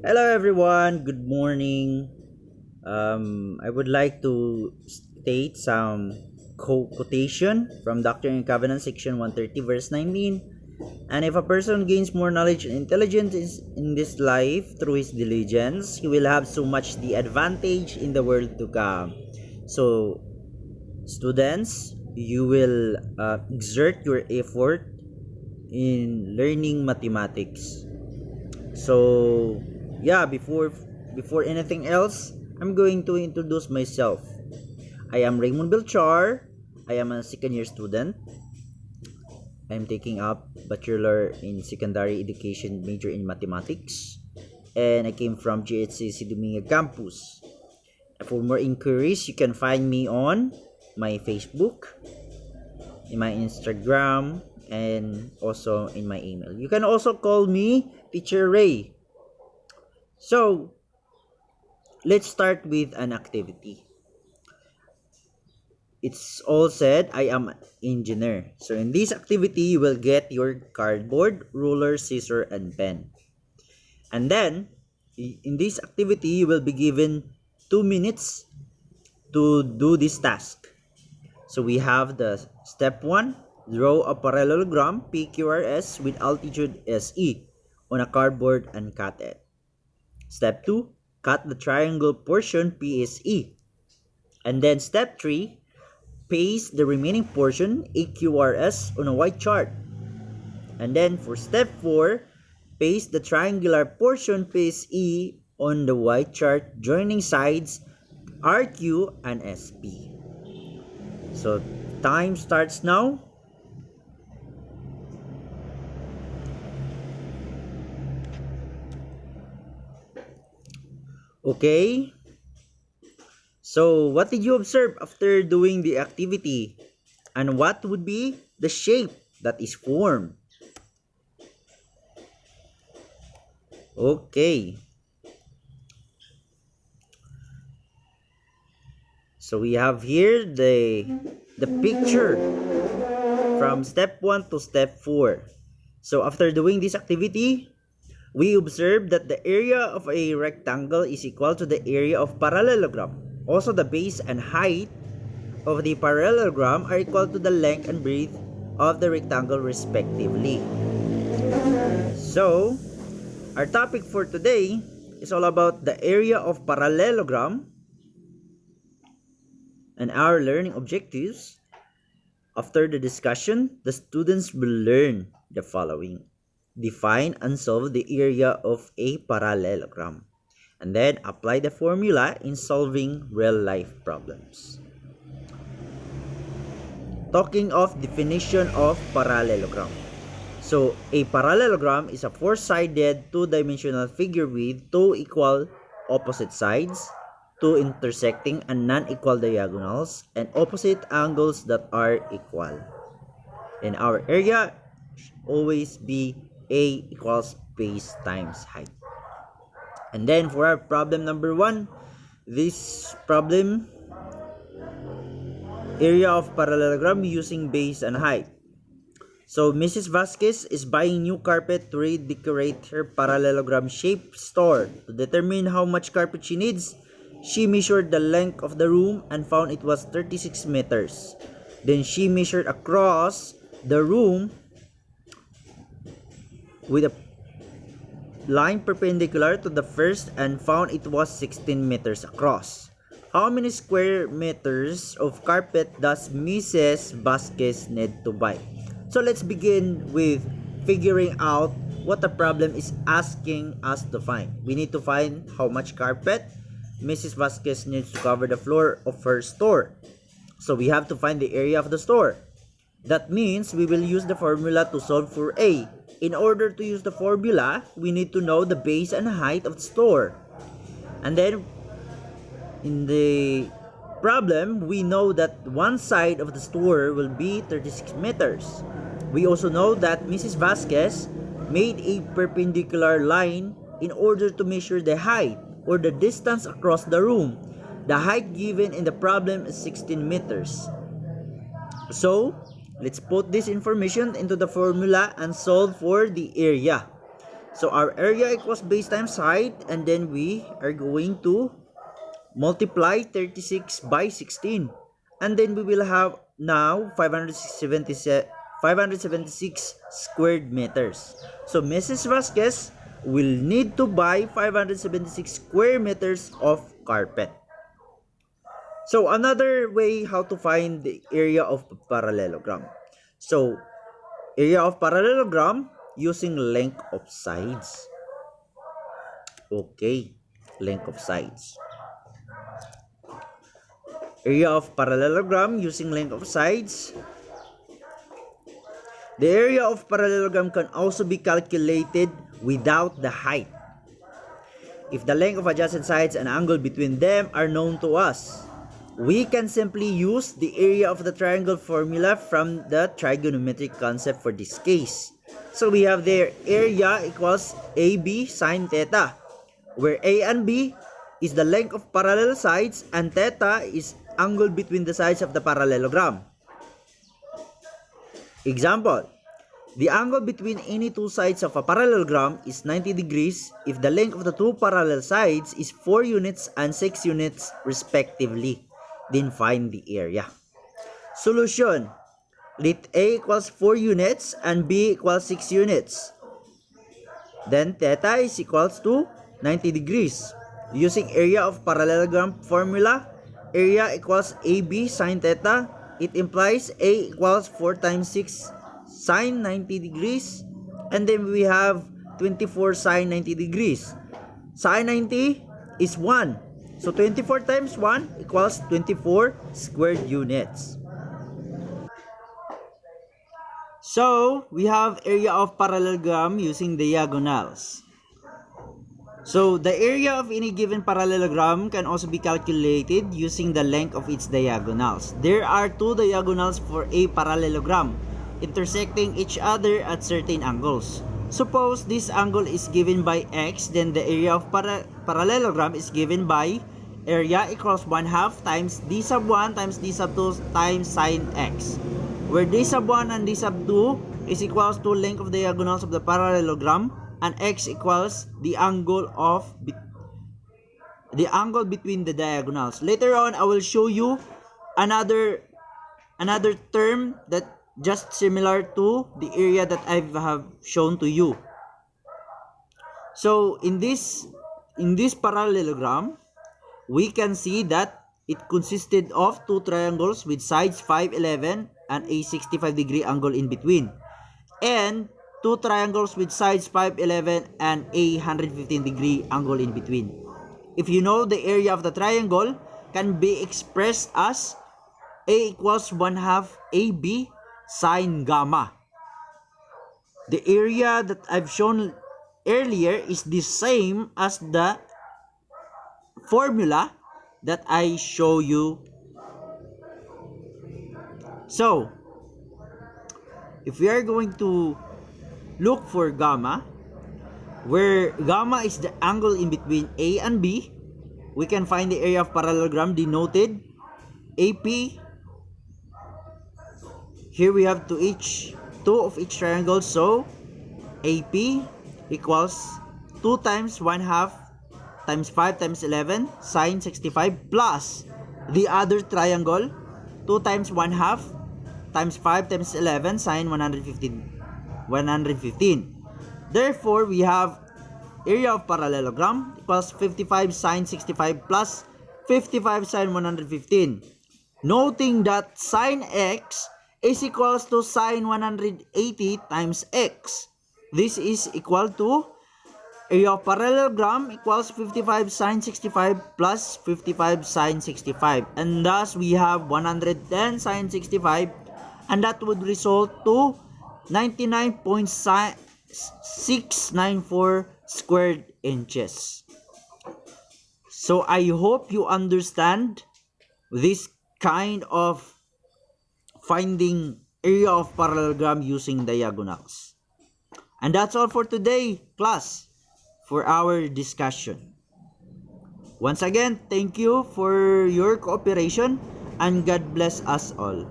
Hello everyone, good morning. I would like to state some quotation from Doctrine and Covenants, section 130, verse 19. And if a person gains more knowledge and intelligence in this life through his diligence, he will have so much the advantage in the world to come. So, students, you will exert your effort in learning mathematics. So, yeah, before anything else, I'm going to introduce myself. I am Raymond Belchar. I am a second year student. I'm taking up Bachelor in Secondary Education major in Mathematics. And I came from GHCC Dominga campus. For more inquiries, you can find me on my Facebook, in my Instagram, and also in my email. You can also call me Teacher Ray. So, let's start with an activity. It's all said, I am an engineer. So in this activity, you will get your cardboard, ruler, scissor, and pen. And then, in this activity, you will be given 2 minutes to do this task. So we have the step 1, draw a parallelogram PQRS with altitude SE on a cardboard and cut it. Step 2, cut the triangle portion PSE. And then step 3, paste the remaining portion AQRS on a white chart. And then for step 4, paste the triangular portion PSE on the white chart joining sides RQ and SP. So time starts now. Okay. So, what did you observe after doing the activity? And what would be the shape that is formed? Okay. So, we have here the picture from step 1 to step 4. So, after doing this activity, we observe that the area of a rectangle is equal to the area of parallelogram. Also, the base and height of the parallelogram are equal to the length and breadth of the rectangle respectively. So, our topic for today is all about the area of parallelogram and our learning objectives. After the discussion, the students will learn the following. Define and solve the area of a parallelogram, and then apply the formula in solving real-life problems. Talking of definition of parallelogram. So, a parallelogram is a four-sided, two-dimensional figure with two equal opposite sides, two intersecting and non-equal diagonals, and opposite angles that are equal. In our area, always be A equals base times height. And then for our problem number 1, this problem, area of parallelogram using base and height. So Mrs. Vasquez is buying new carpet to redecorate her parallelogram shaped store. To determine how much carpet she needs, she measured the length of the room and found it was 36 meters. Then she measured across the room with a line perpendicular to the first and found it was 16 meters across. How many square meters of carpet does Mrs. Vasquez need to buy? So let's begin with figuring out what the problem is asking us to find. We need to find how much carpet Mrs. Vasquez needs to cover the floor of her store. So we have to find the area of the store. That means we will use the formula to solve for A. In order to use the formula, we need to know the base and height of the store. And then, in the problem, we know that one side of the store will be 36 meters. We also know that Mrs. Vasquez made a perpendicular line in order to measure the height or the distance across the room. The height given in the problem is 16 meters. So, let's put this information into the formula and solve for the area. So our area equals base times height, and then we are going to multiply 36 by 16. And then we will have now 576 squared meters. So Mrs. Vasquez will need to buy 576 square meters of carpet. So another way how to find the area of parallelogram. So area of parallelogram using length of sides. Okay, length of sides. Area of parallelogram using length of sides. The area of parallelogram can also be calculated without the height, if the length of adjacent sides and angle between them are known to us. We can simply use the area of the triangle formula from the trigonometric concept for this case. So we have there area equals AB sine theta, where A and B is the length of parallel sides and theta is angle between the sides of the parallelogram. Example, the angle between any two sides of a parallelogram is 90 degrees if the length of the two parallel sides is 4 units and 6 units respectively. Then find the area. Solution, let A equals 4 units and B equals 6 units. Then theta is equals to 90 degrees. Using area of parallelogram formula, area equals AB sine theta. It implies A equals 4 times 6 sine 90 degrees. And then we have 24 sine 90 degrees. Sine 90 is 1. So 24 times 1 equals 24 squared units. So we have area of parallelogram using diagonals. So the area of any given parallelogram can also be calculated using the length of its diagonals. There are two diagonals for a parallelogram intersecting each other at certain angles. Suppose this angle is given by x, then the area of parallelogram is given by area equals 1/2 times d sub 1 times d sub 2 times sine x, where d sub 1 and d sub 2 is equals to length of diagonals of the parallelogram, and x equals the angle between the diagonals. Later on, I will show you another term that just similar to the area that I have shown to you. So in this parallelogram, we can see that it consisted of two triangles with sides 511 and a 65-degree angle in between, and two triangles with sides 511 and a 115-degree angle in between. If you know, the area of the triangle can be expressed as A equals 1/2 AB sine gamma. The area that I've shown earlier is the same as the formula that I show you. So, if we are going to look for gamma, where gamma is the angle in between A and B, we can find the area of parallelogram denoted AP. Here we have two of each triangle, so AP equals 2 times 1/2 times 5 times 11 sine 65 plus the other triangle 2 times 1/2 times 5 times 11 sine 115. Therefore, we have area of parallelogram equals 55 sine 65 plus 55 sine 115. Noting that sine x is equals to sine 180 times x. This is equal to area of parallelogram equals 55 sine 65 plus 55 sine 65. And thus, we have 110 sine 65, and that would result to 99.694 squared inches. So I hope you understand this kind of finding area of parallelogram using diagonals. And that's all for today, class, for our discussion. Once again, thank you for your cooperation, and God bless us all.